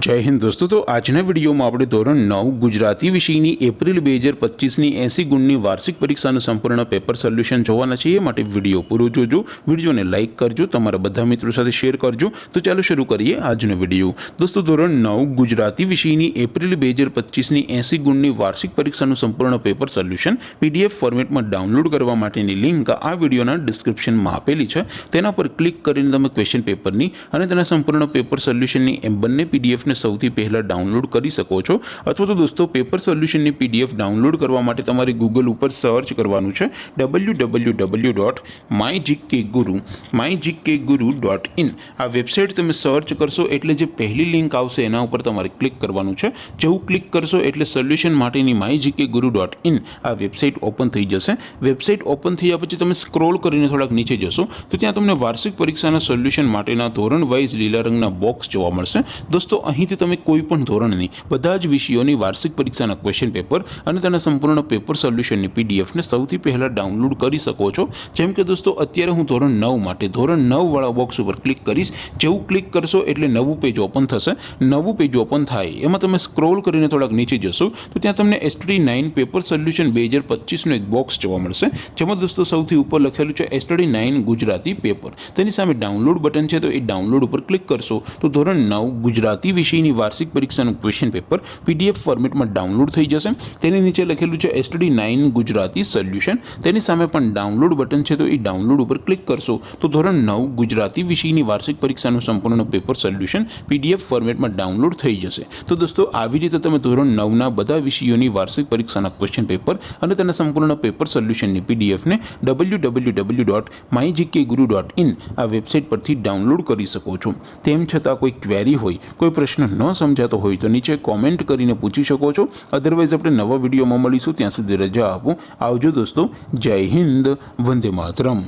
जय हिंद दोस्तों। तो आजना विडियो में આપણે ધોરણ 9 ગુજરાતી વિષયની એપ્રિલ 2025ની 80 ગુણની વાર્ષિક પરીક્ષાનું સંપૂર્ણ પેપર સોલ્યુશન જોવાના છે। એ માટે વિડિયો પૂરો જોજો, વિડિયોને લાઈક કરજો, તમારા બધા મિત્રો સાથે શેર કરજો। તો ચાલો શરૂ કરીએ આજનો વિડિયો। દોસ્તો ધોરણ 9 ગુજરાતી વિષયની એપ્રિલ 2025ની 80 ગુણની વાર્ષિક પરીક્ષાનું સંપૂર્ણ પેપર સોલ્યુશન પીડીએફ ફોર્મેટમાં ડાઉનલોડ કરવા માટેની લિંક આ વિડિયોના ડિસ્ક્રિપ્શનમાં આપેલી છે। તેના પર ક્લિક કરીને તમે ક્વેશ્ચન પેપરની અને તેના સંપૂર્ણ પેપર સોલ્યુશનની એમ બંને પીડીએફ ने સૌથી પહેલા ડાઉનલોડ કરી શકો છો। અથવા તો દોસ્તો પેપર સોલ્યુશનની પીડીએફ ડાઉનલોડ કરવા માટે તમારે ગૂગલ ઉપર સર્ચ કરવાનું છે www.mygkguru.in। આ વેબસાઇટ તમે સર્ચ કરશો એટલે જે પહેલી લિંક આવશે એના ઉપર તમારે ક્લિક કરવાનું છે। જેવું ક્લિક કરશો એટલે સોલ્યુશન માટેની mygkguru.in આ વેબસાઇટ ઓપન થઈ જશે। વેબસાઇટ ઓપન થયા પછી તમે સ્ક્રોલ કરીને થોડાક નીચે જશો તો ત્યાં તમને વાર્ષિક પરીક્ષાના સોલ્યુશન માટેના ધોરણ વાઇઝ લીલા રંગના બોક્સ જોવા મળશે। दोस्तों અહીંથી તમે કોઈ પણ ધોરણની બધા જ વિષયોની વાર્ષિક પરીક્ષાના ક્વેશ્ચન પેપર અને તેના સંપૂર્ણ પેપર સોલ્યુશનની પીડીએફને સૌથી પહેલા ડાઉનલોડ કરી શકો છો। જેમ કે દોસ્તો અત્યારે હું ધોરણ 9 માટે ધોરણ 9 વાળા બોક્સ ઉપર ક્લિક કરીશ। જેવું ક્લિક કરશો એટલે નવું પેજ ઓપન થશે। નવું પેજ ઓપન થાય એમાં તમે સ્ક્રોલ કરીને થોડાક નીચે જશો તો ત્યાં તમને એસટીડી 9 પેપર સોલ્યુશન 2025નું એક બોક્સ જોવા મળશે। જેમાં દોસ્તો સૌથી ઉપર લખેલું છે એસટીડી 9 ગુજરાતી પેપર। તેની સામે ડાઉનલોડ બટન છે, તો એ ડાઉનલોડ ઉપર ક્લિક કરશો તો ધોરણ 9 ગુજરાતી વિષયની વાર્ષિક પરીક્ષાનું ક્વેશ્ચન પેપર પીડીએફ ફોર્મેટમાં ડાઉનલોડ થઈ જશે। તેની નીચે લખેલું છે એસટીડી 9 ગુજરાતી સોલ્યુશન। તેની સામે પણ ડાઉનલોડ બટન છે, તો એ ડાઉનલોડ ઉપર ક્લિક કરશો તો ધોરણ 9 ગુજરાતી વિષયની વાર્ષિક પરીક્ષાનું સંપૂર્ણ પેપર સોલ્યુશન પીડીએફ ફોર્મેટમાં ડાઉનલોડ થઈ જશે। તો દોસ્તો આવી રીતે તમે ધોરણ 9ના બધા વિષયોની વાર્ષિક પરીક્ષાના ક્વેશ્ચન પેપર અને તેના સંપૂર્ણ પેપર સોલ્યુશનની પીડીએફને www.mygkguru.in આ વેબસાઇટ પરથી ડાઉનલોડ કરી શકો છો। તેમ છતાં કોઈ ક્વેરી હોય, કોઈ પ્રશ્ન ન સમજાતો હોય તો નીચે કોમેન્ટ કરીને પૂછી શકો છો। અધરવાઇઝ આપણે નવા વિડીયોમાં મળીશું, ત્યાં સુધી રજા આપો। આવજો દોસ્તો। જય હિન્દ, વંદે માતરમ।